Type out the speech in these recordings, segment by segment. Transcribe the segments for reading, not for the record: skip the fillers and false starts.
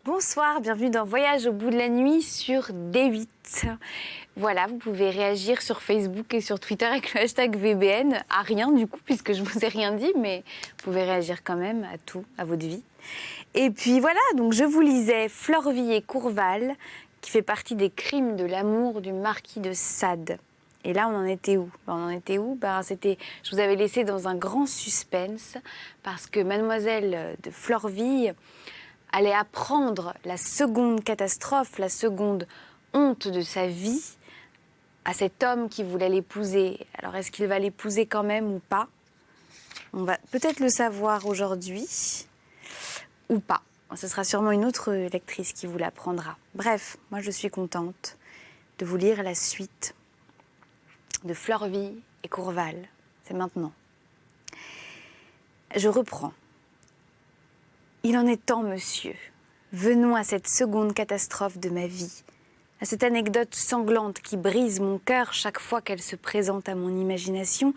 Bonsoir, bienvenue dans Voyage au bout de la nuit sur D8. Voilà, vous pouvez réagir sur Facebook et sur Twitter avec le hashtag VBN, à rien du coup, puisque je vous ai rien dit, mais vous pouvez réagir quand même à tout, à votre vie. Et puis voilà, donc je vous lisais Fleurville-et-Courval, qui fait partie des crimes de l'amour du marquis de Sade. Et là, on en était où? Je vous avais laissé dans un grand suspense, parce que mademoiselle de Fleurville allait apprendre la seconde catastrophe, la seconde honte de sa vie à cet homme qui voulait l'épouser. Alors, est-ce qu'il va l'épouser quand même ou pas? On va peut-être le savoir aujourd'hui ou pas. Ce sera sûrement une autre lectrice qui vous l'apprendra. Bref, moi je suis contente de vous lire la suite de Fleurville et Courval. C'est maintenant. Je reprends. Il en est temps, monsieur. Venons à cette seconde catastrophe de ma vie, à cette anecdote sanglante qui brise mon cœur chaque fois qu'elle se présente à mon imagination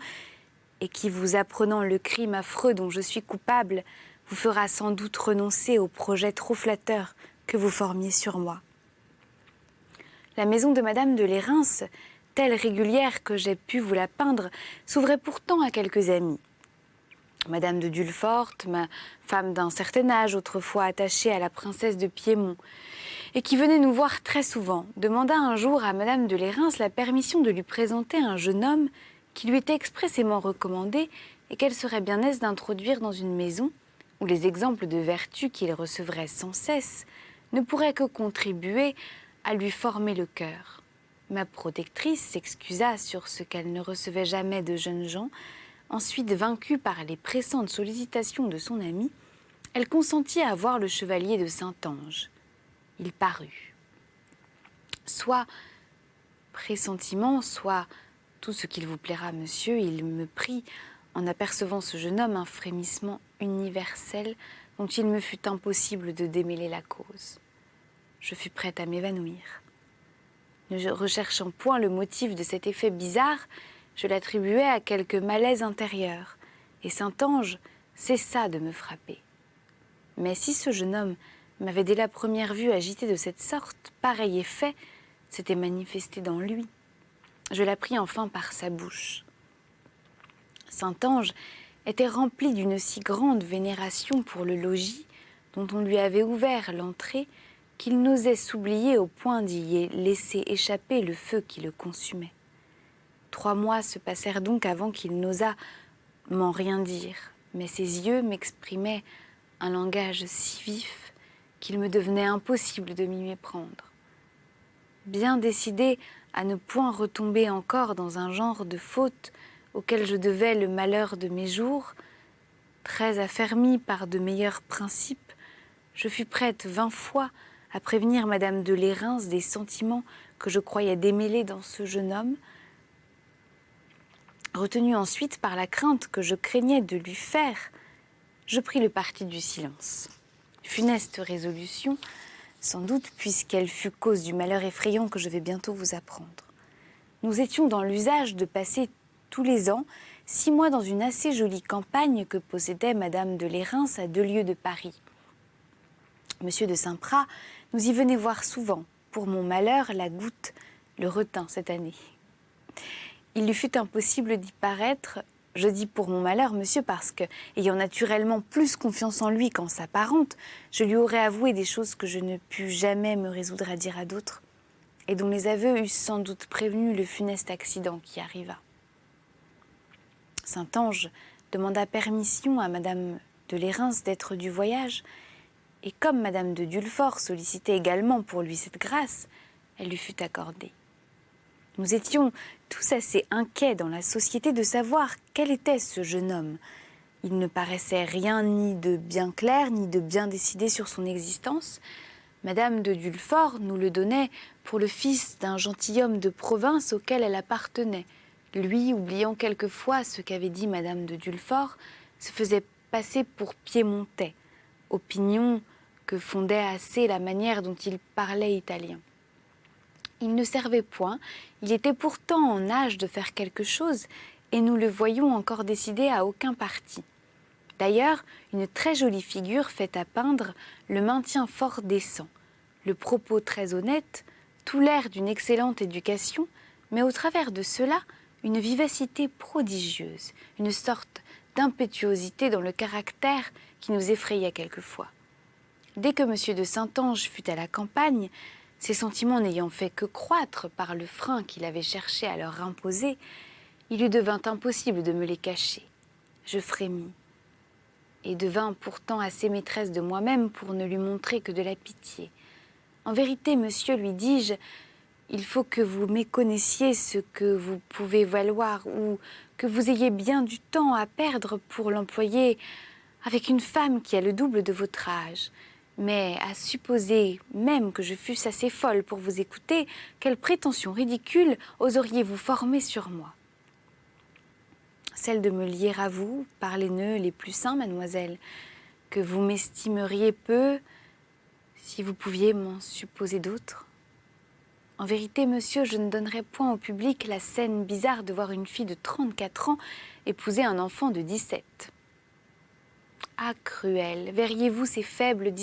et qui, vous apprenant le crime affreux dont je suis coupable, vous fera sans doute renoncer au projet trop flatteur que vous formiez sur moi. La maison de Madame de Lérins, telle régulière que j'ai pu vous la peindre, s'ouvrait pourtant à quelques amis. Madame de Dulfort, ma femme d'un certain âge, autrefois attachée à la princesse de Piémont, et qui venait nous voir très souvent, demanda un jour à Madame de Lérins la permission de lui présenter un jeune homme qui lui était expressément recommandé et qu'elle serait bien aise d'introduire dans une maison où les exemples de vertu qu'il recevrait sans cesse ne pourraient que contribuer à lui former le cœur. Ma protectrice s'excusa sur ce qu'elle ne recevait jamais de jeunes gens. Ensuite, vaincue par les pressantes sollicitations de son ami, elle consentit à voir le chevalier de Saint-Ange. Il parut. Soit pressentiment, soit tout ce qu'il vous plaira, monsieur, il me prit, en apercevant ce jeune homme, un frémissement universel dont il me fut impossible de démêler la cause. Je fus prête à m'évanouir. Ne recherchant point le motif de cet effet bizarre, je l'attribuais à quelque malaise intérieur, et Saint-Ange cessa de me frapper. Mais si ce jeune homme m'avait dès la première vue agité de cette sorte, pareil effet s'était manifesté dans lui. Je l'appris enfin par sa bouche. Saint-Ange était rempli d'une si grande vénération pour le logis, dont on lui avait ouvert l'entrée, qu'il n'osait s'oublier au point d'y laisser échapper le feu qui le consumait. 3 mois se passèrent donc avant qu'il n'osât m'en rien dire, mais ses yeux m'exprimaient un langage si vif qu'il me devenait impossible de m'y méprendre. Bien décidé à ne point retomber encore dans un genre de faute auquel je devais le malheur de mes jours, très affermi par de meilleurs principes, je fus prête 20 fois à prévenir Madame de Lérins des sentiments que je croyais démêlés dans ce jeune homme. Retenue ensuite par la crainte que je craignais de lui faire, je pris le parti du silence. Funeste résolution, sans doute, puisqu'elle fut cause du malheur effrayant que je vais bientôt vous apprendre. Nous étions dans l'usage de passer tous les ans 6 mois dans une assez jolie campagne que possédait Madame de Lérins à 2 lieues de Paris. Monsieur de Saint-Prat nous y venait voir souvent. Pour mon malheur, la goutte le retint cette année. Il lui fut impossible d'y paraître. Je dis pour mon malheur, monsieur, parce que, ayant naturellement plus confiance en lui qu'en sa parente, je lui aurais avoué des choses que je ne pus jamais me résoudre à dire à d'autres, et dont les aveux eussent sans doute prévenu le funeste accident qui arriva. Saint-Ange demanda permission à Madame de Lérins d'être du voyage, et comme Madame de Dulfort sollicitait également pour lui cette grâce, elle lui fut accordée. Nous étions tous assez inquiets dans la société de savoir quel était ce jeune homme. Il ne paraissait rien ni de bien clair, ni de bien décidé sur son existence. Madame de Dulfort nous le donnait pour le fils d'un gentilhomme de province auquel elle appartenait. Lui, oubliant quelquefois ce qu'avait dit Madame de Dulfort, se faisait passer pour piémontais, opinion que fondait assez la manière dont il parlait italien. Il ne servait point, il était pourtant en âge de faire quelque chose, et nous le voyions encore décidé à aucun parti. tailleur, une très jolie figure faite à peindre, le maintien fort décent, le propos très honnête, tout l'air d'une excellente éducation, mais au travers de cela, une vivacité prodigieuse, une sorte d'impétuosité dans le caractère qui nous effrayait quelquefois. Dès que M. de Saintange fut à la campagne, ses sentiments n'ayant fait que croître par le frein qu'il avait cherché à leur imposer, il lui devint impossible de me les cacher. Je frémis, et devins pourtant assez maîtresse de moi-même pour ne lui montrer que de la pitié. En vérité, monsieur, lui dis-je, il faut que vous méconnaissiez ce que vous pouvez valoir ou que vous ayez bien du temps à perdre pour l'employer avec une femme qui a le double de votre âge. Mais à supposer même que je fusse assez folle pour vous écouter, quelle prétention ridicule oseriez-vous former sur moi? Celle de me lier à vous par les nœuds les plus saints, mademoiselle, que vous m'estimeriez peu si vous pouviez m'en supposer d'autres. En vérité, monsieur, je ne donnerais point au public la scène bizarre de voir une fille de 34 ans épouser un enfant de 17. Ah, cruel, verriez-vous ces faibles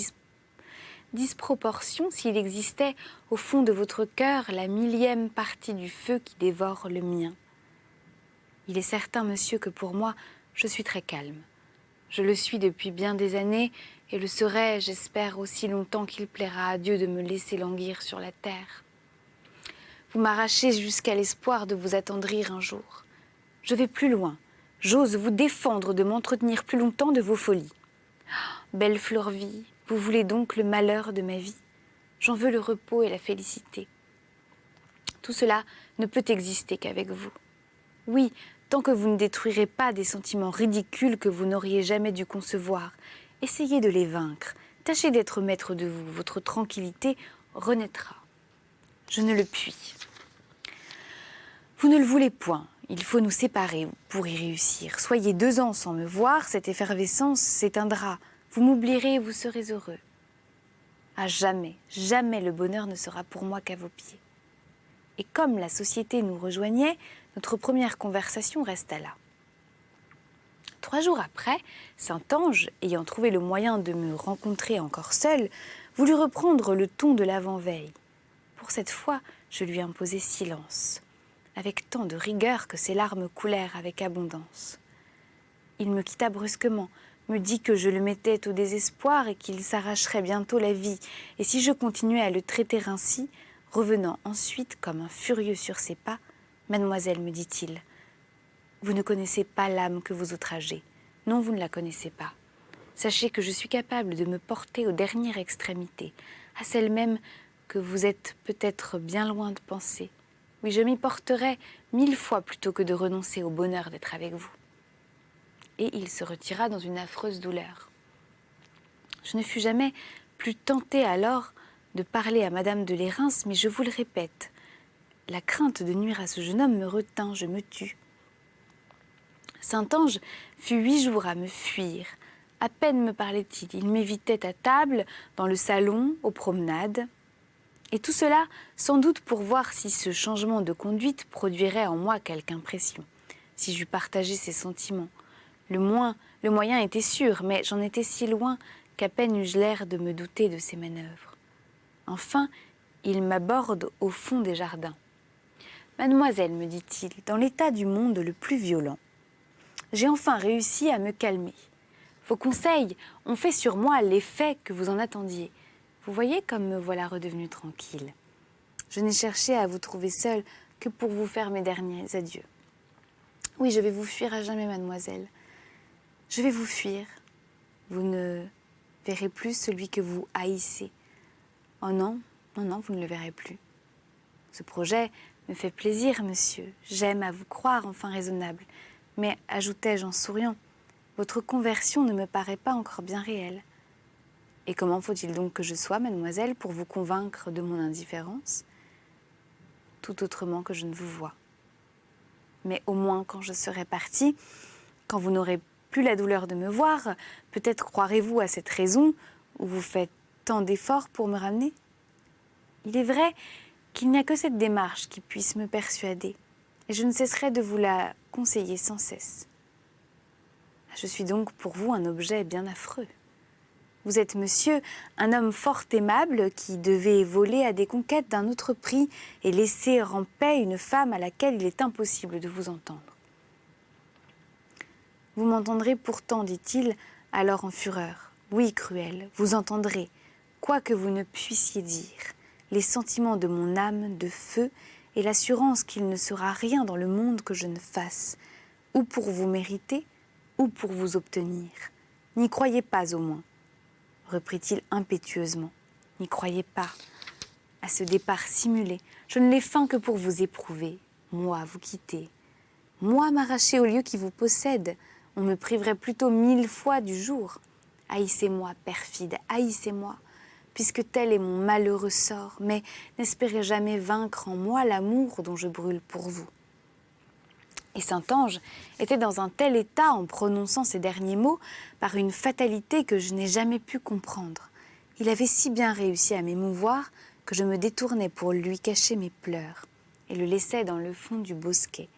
disproportions s'il existait au fond de votre cœur la millième partie du feu qui dévore le mien? Il est certain, monsieur, que pour moi, je suis très calme. Je le suis depuis bien des années et le serai, j'espère, aussi longtemps qu'il plaira à Dieu de me laisser languir sur la terre. Vous m'arrachez jusqu'à l'espoir de vous attendrir un jour. Je vais plus loin. J'ose vous défendre de m'entretenir plus longtemps de vos folies. Belle Florvie, vous voulez donc le malheur de ma vie? J'en veux le repos et la félicité. Tout cela ne peut exister qu'avec vous. Oui, tant que vous ne détruirez pas des sentiments ridicules que vous n'auriez jamais dû concevoir, essayez de les vaincre. Tâchez d'être maître de vous. Votre tranquillité renaîtra. Je ne le puis. Vous ne le voulez point. Il faut nous séparer pour y réussir. Soyez 2 ans sans me voir, cette effervescence s'éteindra. Vous m'oublierez et vous serez heureux. À jamais, jamais le bonheur ne sera pour moi qu'à vos pieds. Et comme la société nous rejoignait, notre première conversation resta là. 3 jours après, Saint-Ange, ayant trouvé le moyen de me rencontrer encore seule, voulut reprendre le ton de l'avant-veille. Pour cette fois, je lui imposai silence, avec tant de rigueur que ses larmes coulèrent avec abondance. Il me quitta brusquement, me dit que je le mettais au désespoir et qu'il s'arracherait bientôt la vie, et si je continuais à le traiter ainsi, revenant ensuite comme un furieux sur ses pas, « Mademoiselle, me dit-il, vous ne connaissez pas l'âme que vous outragez. Non, vous ne la connaissez pas. Sachez que je suis capable de me porter aux dernières extrémités, à celle même que vous êtes peut-être bien loin de penser. Oui, je m'y porterai 1000 fois plutôt que de renoncer au bonheur d'être avec vous. » Et il se retira dans une affreuse douleur. Je ne fus jamais plus tentée alors de parler à Madame de Lérins, mais je vous le répète, la crainte de nuire à ce jeune homme me retint, je me tus. Saint-Ange fut 8 jours à me fuir. À peine me parlait-il. Il m'évitait à table, dans le salon, aux promenades. Et tout cela, sans doute pour voir si ce changement de conduite produirait en moi quelque impression, si j'eus partagé ses sentiments. Le moyen était sûr, mais j'en étais si loin qu'à peine eus-je l'air de me douter de ses manœuvres. Enfin, il m'aborde au fond des jardins. « Mademoiselle, me dit-il, dans l'état du monde le plus violent, j'ai enfin réussi à me calmer. Vos conseils ont fait sur moi l'effet que vous en attendiez. Vous voyez comme me voilà redevenue tranquille. Je n'ai cherché à vous trouver seule que pour vous faire mes derniers adieux. Oui, je vais vous fuir à jamais, mademoiselle. Je vais vous fuir. Vous ne verrez plus celui que vous haïssez. Oh non, non, non, vous ne le verrez plus. Ce projet me fait plaisir, monsieur. J'aime à vous croire enfin raisonnable. Mais, ajoutai-je en souriant, votre conversion ne me paraît pas encore bien réelle. Et comment faut-il donc que je sois, mademoiselle, pour vous convaincre de mon indifférence? Tout autrement que je ne vous vois. Mais au moins, quand je serai partie, quand vous n'aurez plus la douleur de me voir, peut-être croirez-vous à cette raison où vous faites tant d'efforts pour me ramener? Il est vrai qu'il n'y a que cette démarche qui puisse me persuader, et je ne cesserai de vous la conseiller sans cesse. Je suis donc pour vous un objet bien affreux. Vous êtes, monsieur, un homme fort aimable qui devait voler à des conquêtes d'un autre prix et laisser en paix une femme à laquelle il est impossible de vous entendre. Vous m'entendrez pourtant, dit-il, alors en fureur. Oui, Cruel, vous entendrez, quoi que vous ne puissiez dire, les sentiments de mon âme de feu et l'assurance qu'il ne sera rien dans le monde que je ne fasse, ou pour vous mériter, ou pour vous obtenir. N'y croyez pas au moins, reprit-il impétueusement. N'y croyez pas à ce départ simulé. Je ne l'ai feint que pour vous éprouver, moi vous quitter, moi m'arracher au lieu qui vous possède. On me priverait plutôt 1000 fois du jour. Haïssez-moi, perfide, haïssez-moi, puisque tel est mon malheureux sort, mais n'espérez jamais vaincre en moi l'amour dont je brûle pour vous. Et Saint-Ange était dans un tel état en prononçant ces derniers mots par une fatalité que je n'ai jamais pu comprendre. Il avait si bien réussi à m'émouvoir que je me détournais pour lui cacher mes pleurs et le laissais dans le fond du bosquet,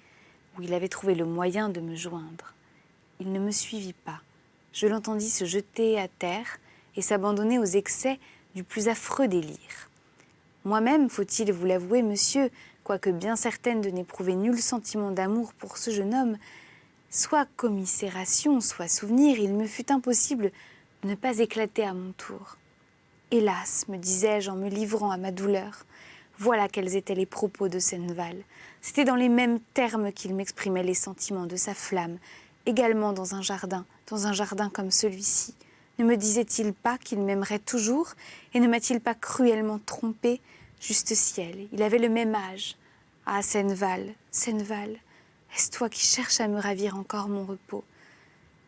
où il avait trouvé le moyen de me joindre. Il ne me suivit pas. Je l'entendis se jeter à terre et s'abandonner aux excès du plus affreux délire. Moi-même, faut-il vous l'avouer, monsieur, quoique bien certaine de n'éprouver nul sentiment d'amour pour ce jeune homme, soit commisération, soit souvenir, il me fut impossible de ne pas éclater à mon tour. Hélas, me disais-je en me livrant à ma douleur, voilà quels étaient les propos de Senneval. C'était dans les mêmes termes qu'il m'exprimait les sentiments de sa flamme, également dans un jardin comme celui-ci. Ne me disait-il pas qu'il m'aimerait toujours et ne m'a-t-il pas cruellement trompé? Juste ciel, il avait le même âge. Ah, Senneval, Senneval, est-ce toi qui cherches à me ravir encore mon repos?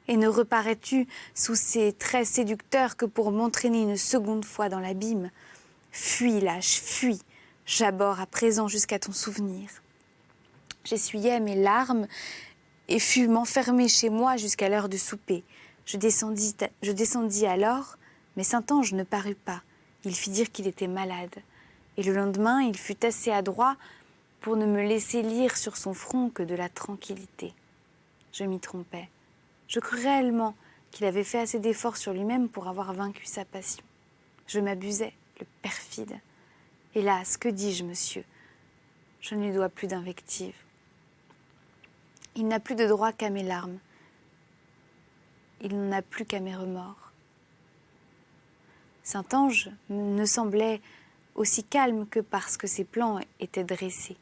Et ne reparais-tu sous ces traits séducteurs que pour m'entraîner une seconde fois dans l'abîme? Fuis, lâche, fuis, j'aborde à présent jusqu'à ton souvenir. J'essuyais mes larmes et fus m'enfermer chez moi jusqu'à l'heure de souper. Je descendis alors, mais Saint-Ange ne parut pas. Il fit dire qu'il était malade. Et le lendemain, il fut assez adroit pour ne me laisser lire sur son front que de la tranquillité. Je m'y trompais. Je crus réellement qu'il avait fait assez d'efforts sur lui-même pour avoir vaincu sa passion. Je m'abusais, le perfide. Hélas, que dis-je, monsieur? Je ne lui dois plus d'invectives. Il n'a plus de droit qu'à mes larmes. Il n'en a plus qu'à mes remords. Saint-Ange ne semblait aussi calme que parce que ses plans étaient dressés.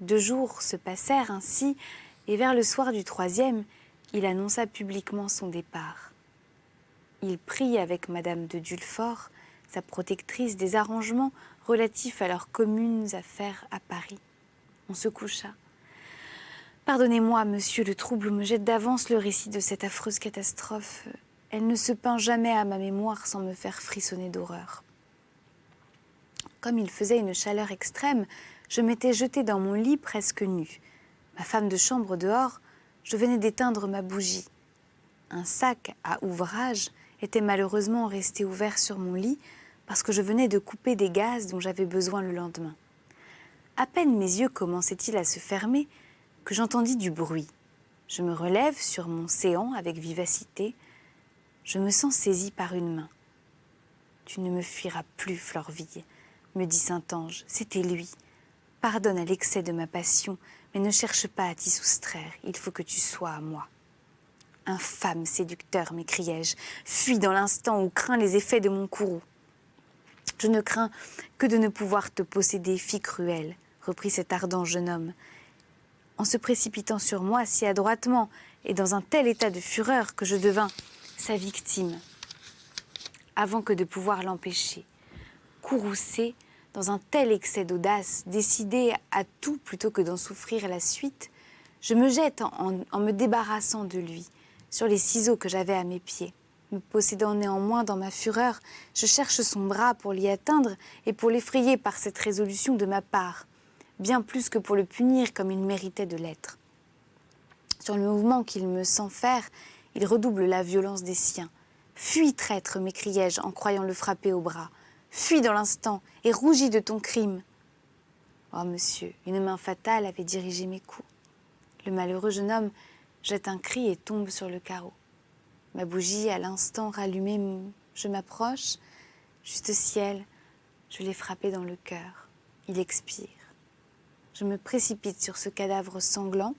2 jours se passèrent ainsi, et vers le soir du 3e, il annonça publiquement son départ. Il prit avec Madame de Dulfort, sa protectrice, des arrangements relatifs à leurs communes affaires à Paris. On se coucha. Pardonnez-moi, monsieur, le trouble me jette d'avance le récit de cette affreuse catastrophe. Elle ne se peint jamais à ma mémoire sans me faire frissonner d'horreur. Comme il faisait une chaleur extrême, je m'étais jetée dans mon lit presque nue. Ma femme de chambre dehors, je venais d'éteindre ma bougie. Un sac à ouvrage était malheureusement resté ouvert sur mon lit parce que je venais de couper des gaz dont j'avais besoin le lendemain. À peine mes yeux commençaient-ils à se fermer que j'entendis du bruit. Je me relève sur mon séant avec vivacité. Je me sens saisie par une main. « Tu ne me fuiras plus, Florville, » me dit Saint-Ange. C'était lui. Pardonne à l'excès de ma passion, mais ne cherche pas à t'y soustraire. Il faut que tu sois à moi. Infâme séducteur, m'écriai-je. Fuis dans l'instant où crains les effets de mon courroux. Je ne crains que de ne pouvoir te posséder, fille cruelle, reprit cet ardent jeune homme, en se précipitant sur moi si adroitement et dans un tel état de fureur que je devins sa victime, avant que de pouvoir l'empêcher. Courroucé, dans un tel excès d'audace, décidé à tout plutôt que d'en souffrir la suite, je me jette en me débarrassant de lui, sur les ciseaux que j'avais à mes pieds. Me possédant néanmoins dans ma fureur, je cherche son bras pour l'y atteindre et pour l'effrayer par cette résolution de ma part, bien plus que pour le punir comme il méritait de l'être. Sur le mouvement qu'il me sent faire, il redouble la violence des siens. « Fuis, traître !» m'écriai-je en croyant le frapper au bras. « Fuis dans l'instant et rougis de ton crime !» Oh, monsieur, une main fatale avait dirigé mes coups. Le malheureux jeune homme jette un cri et tombe sur le carreau. Ma bougie, à l'instant rallumée, je m'approche. Juste ciel, je l'ai frappé dans le cœur. Il expire. Je me précipite sur ce cadavre sanglant.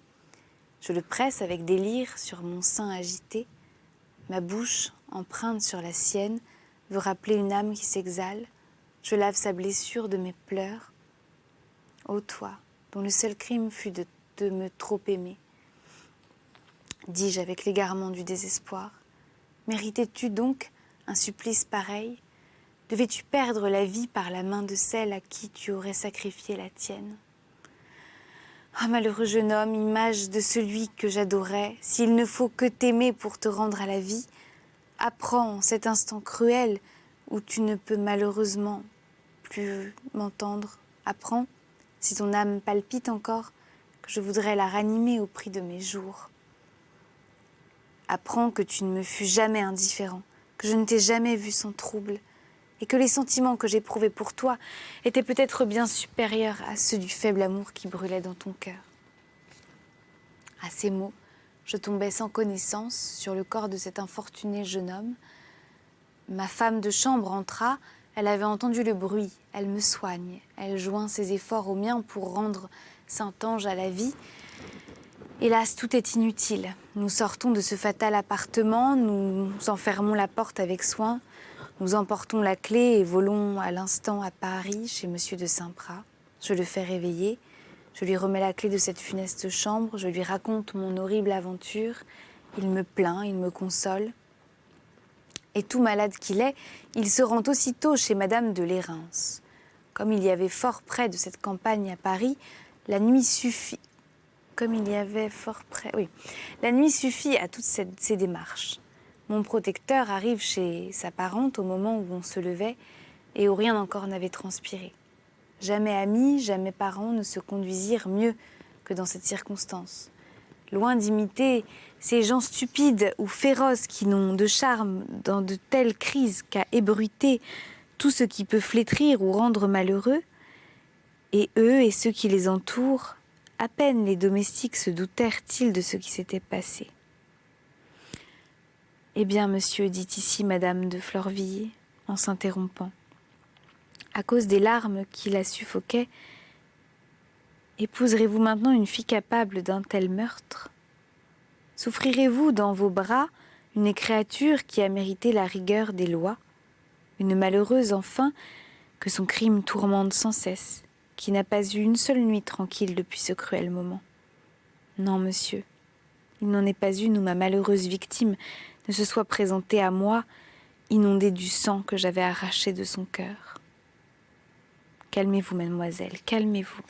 Je le presse avec délire sur mon sein agité. Ma bouche, empreinte sur la sienne, veut rappeler une âme qui s'exhale. Je lave sa blessure de mes pleurs. Ô toi, dont le seul crime fut de me trop aimer, dis-je avec l'égarement du désespoir. Méritais-tu donc un supplice pareil? Devais-tu perdre la vie par la main de celle à qui tu aurais sacrifié la tienne? Ah, malheureux jeune homme, image de celui que j'adorais, s'il ne faut que t'aimer pour te rendre à la vie, apprends en cet instant cruel où tu ne peux malheureusement plus m'entendre. Apprends, si ton âme palpite encore, que je voudrais la ranimer au prix de mes jours. Apprends que tu ne me fus jamais indifférent, que je ne t'ai jamais vu sans trouble, et que les sentiments que j'éprouvais pour toi étaient peut-être bien supérieurs à ceux du faible amour qui brûlait dans ton cœur. À ces mots, je tombais sans connaissance sur le corps de cet infortuné jeune homme. Ma femme de chambre entra, elle avait entendu le bruit, elle me soigne, elle joint ses efforts aux miens pour rendre Saint-Ange à la vie. Hélas, tout est inutile. Nous sortons de ce fatal appartement, nous enfermons la porte avec soin, nous emportons la clé et volons à l'instant à Paris, chez Monsieur de Saint-Prat. Je le fais réveiller, je lui remets la clé de cette funeste chambre, je lui raconte mon horrible aventure. Il me plaint, il me console. Et tout malade qu'il est, il se rend aussitôt chez Madame de Lérins. Comme il y avait fort près de cette campagne à Paris, la nuit suffit. La nuit suffit à toutes ces démarches. Mon protecteur arrive chez sa parente au moment où on se levait et où rien encore n'avait transpiré. Jamais amis, jamais parents ne se conduisirent mieux que dans cette circonstance. Loin d'imiter ces gens stupides ou féroces qui n'ont de charme dans de telles crises qu'à ébruiter tout ce qui peut flétrir ou rendre malheureux, et eux et ceux qui les entourent, à peine les domestiques se doutèrent-ils de ce qui s'était passé. « Eh bien, monsieur, dit ici madame de Florvilliers, en s'interrompant, à cause des larmes qui la suffoquaient, épouserez-vous maintenant une fille capable d'un tel meurtre? Souffrirez-vous dans vos bras une créature qui a mérité la rigueur des lois, une malheureuse enfin que son crime tourmente sans cesse, qui n'a pas eu une seule nuit tranquille depuis ce cruel moment? Non, monsieur, il n'en est pas une où ma malheureuse victime ne se soit présentée à moi, inondée du sang que j'avais arraché de son cœur. Calmez-vous, mademoiselle, calmez-vous.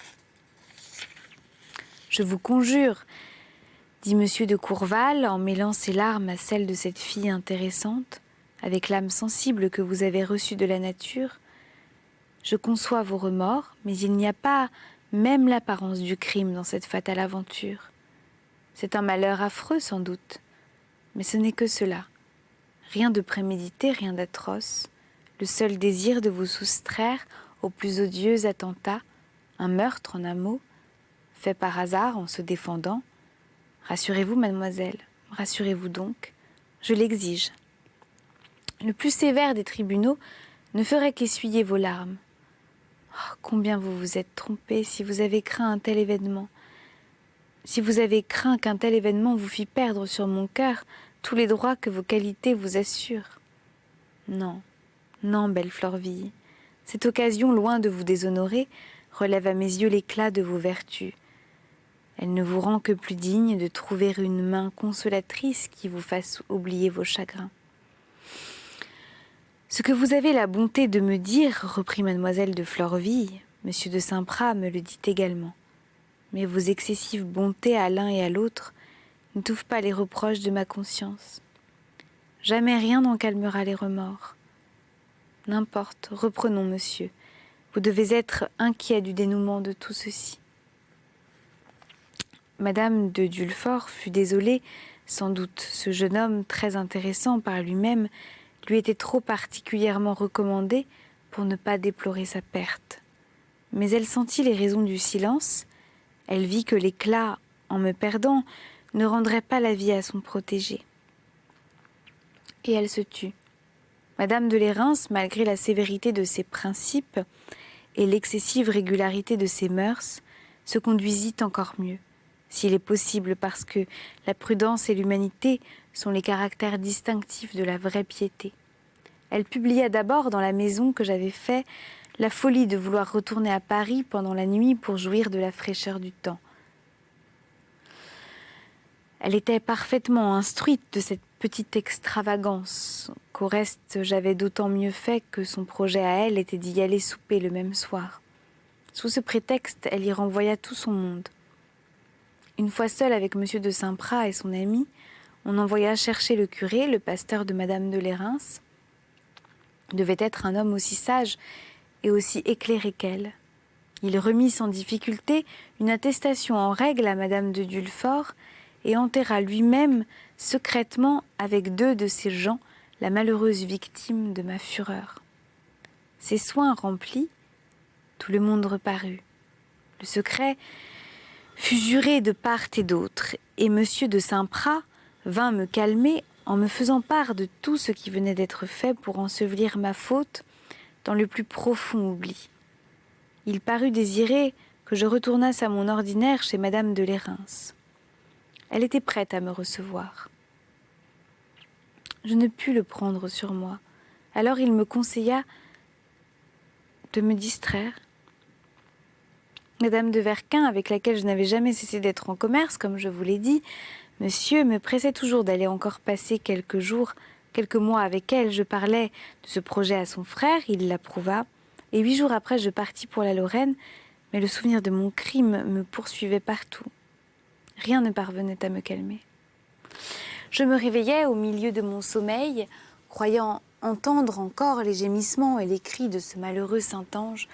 Je vous conjure, dit monsieur de Courval, en mêlant ses larmes à celles de cette fille intéressante, avec l'âme sensible que vous avez reçue de la nature. Je conçois vos remords, mais il n'y a pas même l'apparence du crime dans cette fatale aventure. C'est un malheur affreux, sans doute, mais ce n'est que cela. Rien de prémédité, rien d'atroce. Le seul désir de vous soustraire aux plus odieux attentats, un meurtre en un mot, fait par hasard en se défendant. Rassurez-vous, mademoiselle, rassurez-vous donc, je l'exige. Le plus sévère des tribunaux ne ferait qu'essuyer vos larmes. Oh, combien vous vous êtes trompée si vous avez craint un tel événement. Si vous avez craint qu'un tel événement vous fît perdre sur mon cœur tous les droits que vos qualités vous assurent. Non, non, belle Florvilles, cette occasion, loin de vous déshonorer, relève à mes yeux l'éclat de vos vertus. Elle ne vous rend que plus digne de trouver une main consolatrice qui vous fasse oublier vos chagrins. Ce que vous avez la bonté de me dire, reprit mademoiselle de Florvilles, monsieur de Saint-Prat me le dit également. Mais vos excessives bontés à l'un et à l'autre n'étouffent pas les reproches de ma conscience. Jamais rien n'en calmera les remords. N'importe, reprenons, monsieur. Vous devez être inquiet du dénouement de tout ceci. Madame de Dulfort fut désolée, sans doute. Ce jeune homme, très intéressant par lui-même, lui était trop particulièrement recommandé pour ne pas déplorer sa perte. Mais elle sentit les raisons du silence. Elle vit que l'éclat, en me perdant, ne rendrait pas la vie à son protégé. Et elle se tut. Madame de Lérins, malgré la sévérité de ses principes et l'excessive régularité de ses mœurs, se conduisit encore mieux, s'il est possible, parce que la prudence et l'humanité sont les caractères distinctifs de la vraie piété. Elle publia d'abord dans la maison que j'avais fait la folie de vouloir retourner à Paris pendant la nuit pour jouir de la fraîcheur du temps. Elle était parfaitement instruite de cette petite extravagance, qu'au reste j'avais d'autant mieux fait que son projet à elle était d'y aller souper le même soir. Sous ce prétexte, elle y renvoya tout son monde. Une fois seule avec M. de Saint-Prat et son ami, on envoya chercher le curé, le pasteur de Madame de Lérins. Devait être un homme aussi sage et aussi éclairé qu'elle. Il remit sans difficulté une attestation en règle à Madame de Dulfort et enterra lui-même secrètement avec 2 de ses gens la malheureuse victime de ma fureur. Ces soins remplis, tout le monde reparut. Le secret fut juré de part et d'autre, et M. de Saint-Prat vint me calmer en me faisant part de tout ce qui venait d'être fait pour ensevelir ma faute dans le plus profond oubli. Il parut désirer que je retournasse à mon ordinaire chez Madame de Lérins. Elle était prête à me recevoir. Je ne pus le prendre sur moi. Alors il me conseilla de me distraire. Madame de Verquin, avec laquelle je n'avais jamais cessé d'être en commerce, comme je vous l'ai dit, monsieur me pressait toujours d'aller encore passer quelques mois avec elle. Je parlais de ce projet à son frère, il l'approuva, et 8 jours après je partis pour la Lorraine, mais le souvenir de mon crime me poursuivait partout. Rien ne parvenait à me calmer. Je me réveillais au milieu de mon sommeil, croyant entendre encore les gémissements et les cris de ce malheureux Saint-Ange.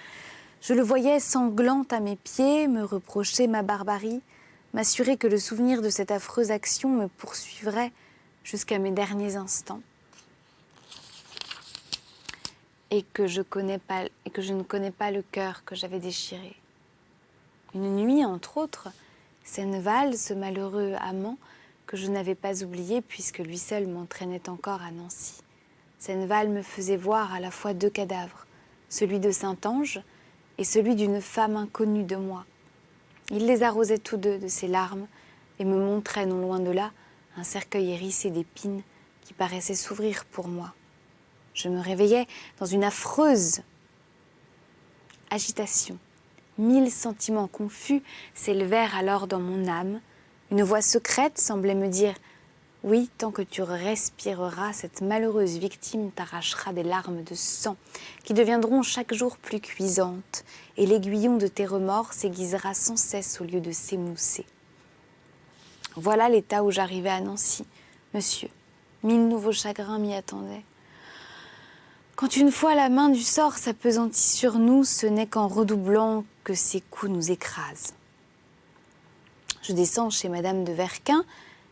Je le voyais sanglant à mes pieds, me reprocher ma barbarie, m'assurer que le souvenir de cette affreuse action me poursuivrait jusqu'à mes derniers instants et que je ne connais pas le cœur que j'avais déchiré. Une nuit, entre autres, Senneval, ce malheureux amant que je n'avais pas oublié puisque lui seul m'entraînait encore à Nancy. Senneval me faisait voir à la fois 2 cadavres, celui de Saint-Ange et celui d'une femme inconnue de moi. Il les arrosait tous 2 de ses larmes et me montrait non loin de là un cercueil hérissé d'épines qui paraissait s'ouvrir pour moi. Je me réveillais dans une affreuse agitation. 1000 sentiments confus s'élevèrent alors dans mon âme. Une voix secrète semblait me dire « Oui, tant que tu respireras, cette malheureuse victime t'arrachera des larmes de sang qui deviendront chaque jour plus cuisantes, et l'aiguillon de tes remords s'aiguisera sans cesse au lieu de s'émousser. » Voilà l'état où j'arrivais à Nancy, monsieur. 1000 nouveaux chagrins m'y attendaient. Quand une fois la main du sort s'appesantit sur nous, ce n'est qu'en redoublant que ses coups nous écrasent. Je descends chez Madame de Verquin.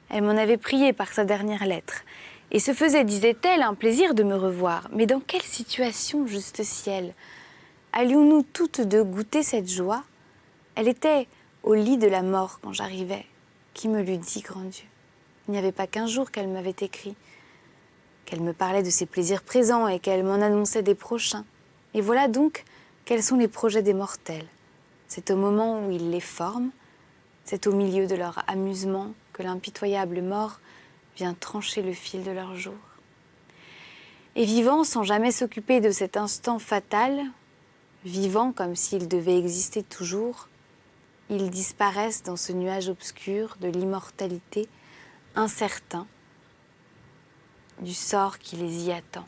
Elle m'en avait prié par sa dernière lettre, et se faisait, disait-elle, un plaisir de me revoir. Mais dans quelle situation, juste ciel? Allions-nous toutes 2 goûter cette joie? Elle était au lit de la mort quand j'arrivais. Qui me l'eût dit, grand Dieu? Il n'y avait pas qu'1 jour qu'elle m'avait écrit, qu'elle me parlait de ses plaisirs présents et qu'elle m'en annonçait des prochains. Et voilà donc quels sont les projets des mortels. C'est au moment où ils les forment, c'est au milieu de leur amusement que l'impitoyable mort vient trancher le fil de leurs jours. Et vivant sans jamais s'occuper de cet instant fatal, vivant comme s'ils devaient exister toujours, ils disparaissent dans ce nuage obscur de l'immortalité, incertain du sort qui les y attend.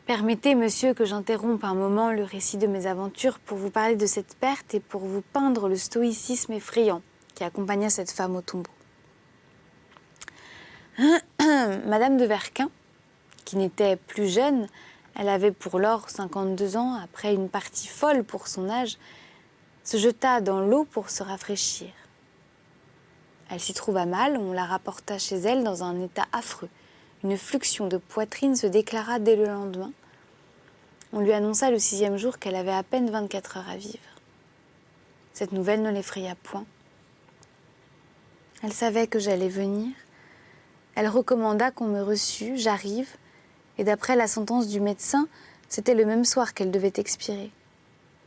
Permettez, monsieur, que j'interrompe un moment le récit de mes aventures pour vous parler de cette perte et pour vous peindre le stoïcisme effrayant qui accompagna cette femme au tombeau. Madame de Verquin, qui n'était plus jeune, elle avait pour lors 52 ans, après une partie folle pour son âge, se jeta dans l'eau pour se rafraîchir. Elle s'y trouva mal, on la rapporta chez elle dans un état affreux. Une fluxion de poitrine se déclara dès le lendemain. On lui annonça le 6e jour qu'elle avait à peine 24 heures à vivre. Cette nouvelle ne l'effraya point. Elle savait que j'allais venir. Elle recommanda qu'on me reçût, j'arrive, et d'après la sentence du médecin, c'était le même soir qu'elle devait expirer.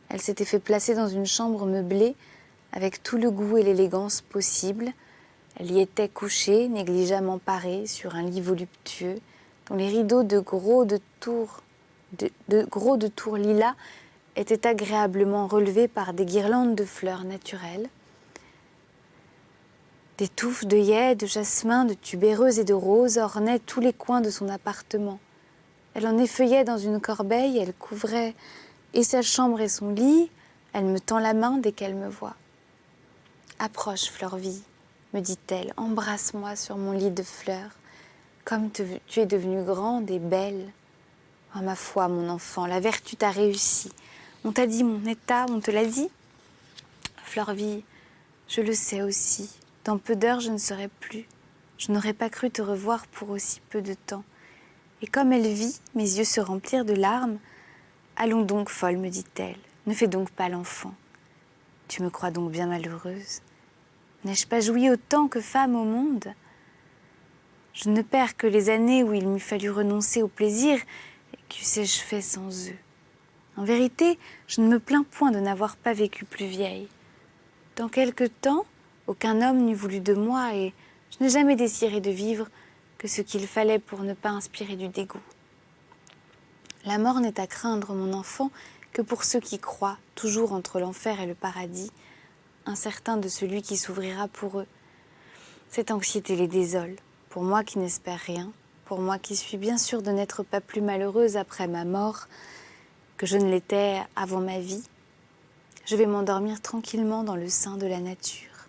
Elle s'était fait placer dans une chambre meublée, avec tout le goût et l'élégance possibles. Elle y était couchée, négligemment parée, sur un lit voluptueux, dont les rideaux de gros de tours lilas étaient agréablement relevés par des guirlandes de fleurs naturelles. Des touffes d'œillets, de jasmin, de tubéreuses et de roses ornaient tous les coins de son appartement. Elle en effeuillait dans une corbeille, elle couvrait et sa chambre et son lit, elle me tend la main dès qu'elle me voit. « Approche, Fleurvie, me dit-elle, embrasse-moi sur mon lit de fleurs, comme tu es devenue grande et belle. Oh ma foi, mon enfant, la vertu t'a réussi. On t'a dit mon état, on te l'a dit ? Fleurvie, je le sais aussi. Dans peu d'heures, je ne serai plus. Je n'aurais pas cru te revoir pour aussi peu de temps. Et comme elle vit, mes yeux se remplirent de larmes. Allons donc, folle, me dit-elle, ne fais donc pas l'enfant. Tu me crois donc bien malheureuse. N'ai-je pas joui autant que femme au monde ? Je ne perds que les années où il m'eût fallu renoncer au plaisir, et qu'eussé-je fait sans eux. En vérité, je ne me plains point de n'avoir pas vécu plus vieille. Dans quelque temps, aucun homme n'eût voulu de moi, et je n'ai jamais désiré de vivre que ce qu'il fallait pour ne pas inspirer du dégoût. La mort n'est à craindre, mon enfant, que pour ceux qui croient, toujours entre l'enfer et le paradis, incertains de celui qui s'ouvrira pour eux. Cette anxiété les désole, pour moi qui n'espère rien, pour moi qui suis bien sûre de n'être pas plus malheureuse après ma mort que je ne l'étais avant ma vie. Je vais m'endormir tranquillement dans le sein de la nature,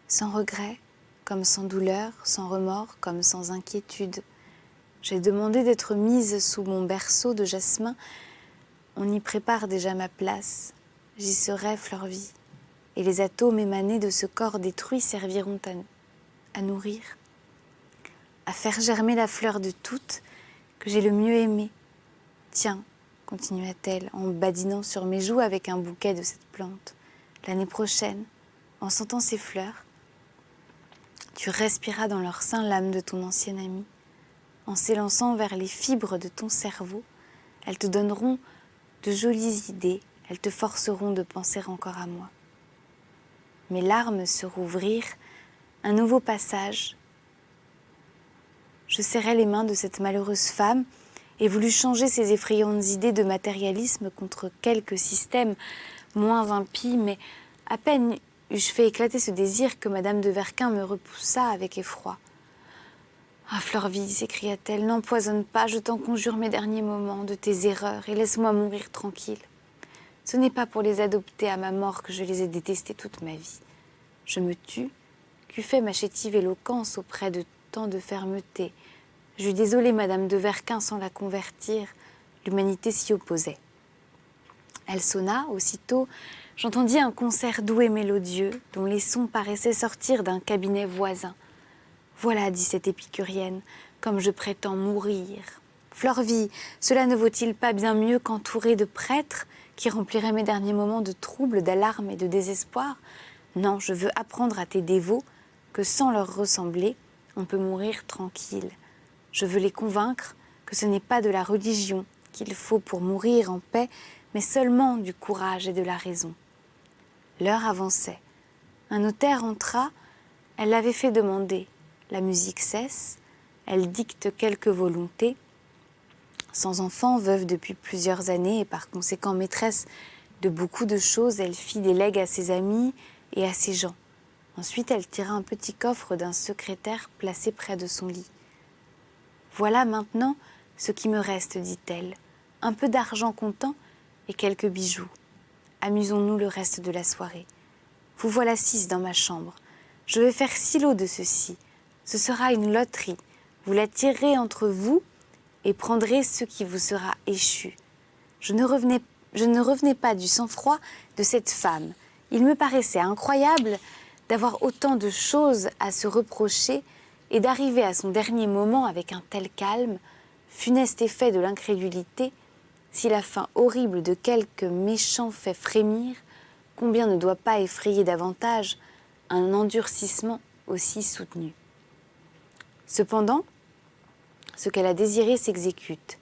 sans regret, comme sans douleur, sans remords, comme sans inquiétude. J'ai demandé d'être mise sous mon berceau de jasmin. On y prépare déjà ma place. J'y serai, Fleurvie. Et les atomes émanés de ce corps détruit serviront à nourrir, à faire germer la fleur de toutes que j'ai le mieux aimée. Tiens, continua-t-elle en badinant sur mes joues avec un bouquet de cette plante, l'année prochaine, en sentant ces fleurs, tu respiras dans leur sein l'âme de ton ancienne amie. En s'élançant vers les fibres de ton cerveau, elles te donneront de jolies idées, elles te forceront de penser encore à moi. Mes larmes se rouvrirent, un nouveau passage. Je serrai les mains de cette malheureuse femme et voulus changer ces effrayantes idées de matérialisme contre quelques systèmes moins impies, mais à peine eus-je fait éclater ce désir que Madame de Verquin me repoussa avec effroi. « Ah, Fleurvie, s'écria-t-elle, n'empoisonne pas, je t'en conjure mes derniers moments de tes erreurs et laisse-moi mourir tranquille. Ce n'est pas pour les adopter à ma mort que je les ai détestés toute ma vie. Je me tue, qu'eût fait ma chétive éloquence auprès de tant de fermeté. J'eus désolé Madame de Verquin sans la convertir, l'humanité s'y opposait. Elle sonna, aussitôt, j'entendis un concert doux et mélodieux, dont les sons paraissaient sortir d'un cabinet voisin. Voilà, dit cette épicurienne, comme je prétends mourir. Fleurvie, cela ne vaut-il pas bien mieux qu'entourée de prêtres qui rempliraient mes derniers moments de troubles, d'alarmes et de désespoir ? Non, je veux apprendre à tes dévots que sans leur ressembler, on peut mourir tranquille. Je veux les convaincre que ce n'est pas de la religion qu'il faut pour mourir en paix, mais seulement du courage et de la raison. L'heure avançait. Un notaire entra, elle l'avait fait demander. La musique cesse, elle dicte quelques volontés. Sans enfant, veuve depuis plusieurs années et par conséquent maîtresse de beaucoup de choses, elle fit des legs à ses amis et à ses gens. Ensuite, elle tira un petit coffre d'un secrétaire placé près de son lit. « Voilà maintenant ce qui me reste, dit-elle, un peu d'argent comptant et quelques bijoux. Amusons-nous le reste de la soirée. Vous voilà 6 dans ma chambre. Je vais faire 6 lots de ceci. Ce sera une loterie. Vous la tirerez entre vous et prendrez ce qui vous sera échu. Je ne revenais pas du sang-froid de cette femme. Il me paraissait incroyable d'avoir autant de choses à se reprocher et d'arriver à son dernier moment avec un tel calme, funeste effet de l'incrédulité, si la fin horrible de quelque méchant fait frémir, combien ne doit pas effrayer davantage un endurcissement aussi soutenu. Cependant, ce qu'elle a désiré s'exécute.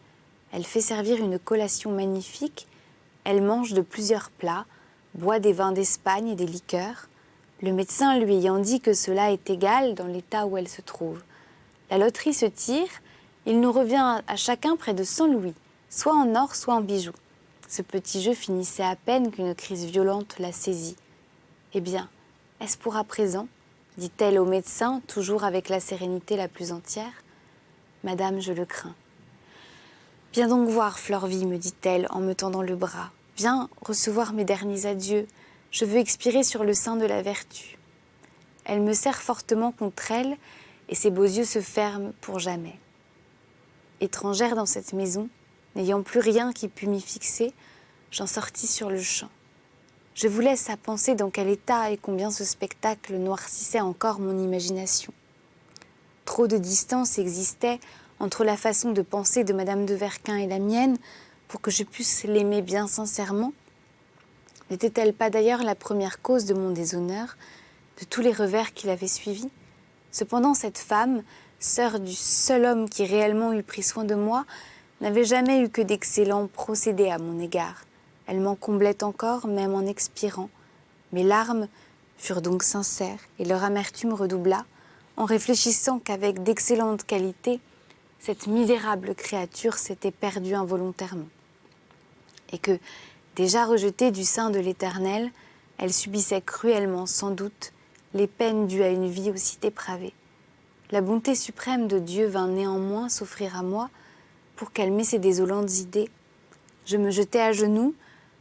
Elle fait servir une collation magnifique, elle mange de plusieurs plats, boit des vins d'Espagne et des liqueurs, le médecin lui ayant dit que cela est égal dans l'état où elle se trouve. La loterie se tire, il nous revient à chacun près de 100 louis, soit en or, soit en bijoux. Ce petit jeu finissait à peine qu'une crise violente la saisit. « Eh bien, est-ce pour à présent ?» dit-elle au médecin, toujours avec la sérénité la plus entière. « Madame, je le crains. »« Viens donc voir, Florvie, me dit-elle en me tendant le bras. Viens recevoir mes derniers adieux. Je veux expirer sur le sein de la vertu. » Elle me serre fortement contre elle et ses beaux yeux se ferment pour jamais. Étrangère dans cette maison, n'ayant plus rien qui pût m'y fixer, j'en sortis sur le champ. Je vous laisse à penser dans quel état et combien ce spectacle noircissait encore mon imagination. Trop de distance existait entre la façon de penser de Madame de Verquin et la mienne pour que je puisse l'aimer bien sincèrement. N'était-elle pas d'ailleurs la première cause de mon déshonneur, de tous les revers qui l'avaient suivi? Cependant, cette femme, sœur du seul homme qui réellement eût pris soin de moi, n'avait jamais eu que d'excellents procédés à mon égard. Elle m'en comblait encore, même en expirant. Mes larmes furent donc sincères et leur amertume redoubla, en réfléchissant qu'avec d'excellentes qualités, cette misérable créature s'était perdue involontairement. Et que, déjà rejetée du sein de l'Éternel, elle subissait cruellement, sans doute, les peines dues à une vie aussi dépravée. La bonté suprême de Dieu vint néanmoins s'offrir à moi pour calmer ces désolantes idées. Je me jetai à genoux,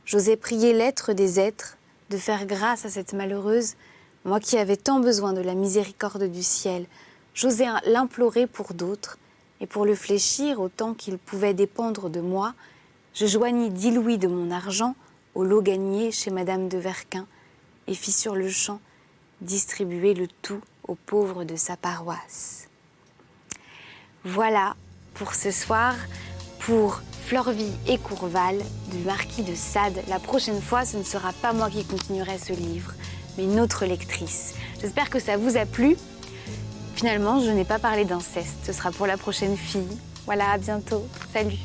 j'osais prier l'être des êtres de faire grâce à cette malheureuse, moi qui avais tant besoin de la miséricorde du ciel. J'osais l'implorer pour d'autres, et pour le fléchir autant qu'il pouvait dépendre de moi, je joignis 10 louis de mon argent au lot gagné chez Madame de Verquin et fis sur le champ distribuer le tout aux pauvres de sa paroisse. Voilà pour ce soir, pour Florvie et Courval du Marquis de Sade. La prochaine fois, ce ne sera pas moi qui continuerai ce livre, mais une autre lectrice. J'espère que ça vous a plu. Finalement, je n'ai pas parlé d'inceste. Ce sera pour la prochaine fille. Voilà, à bientôt. Salut.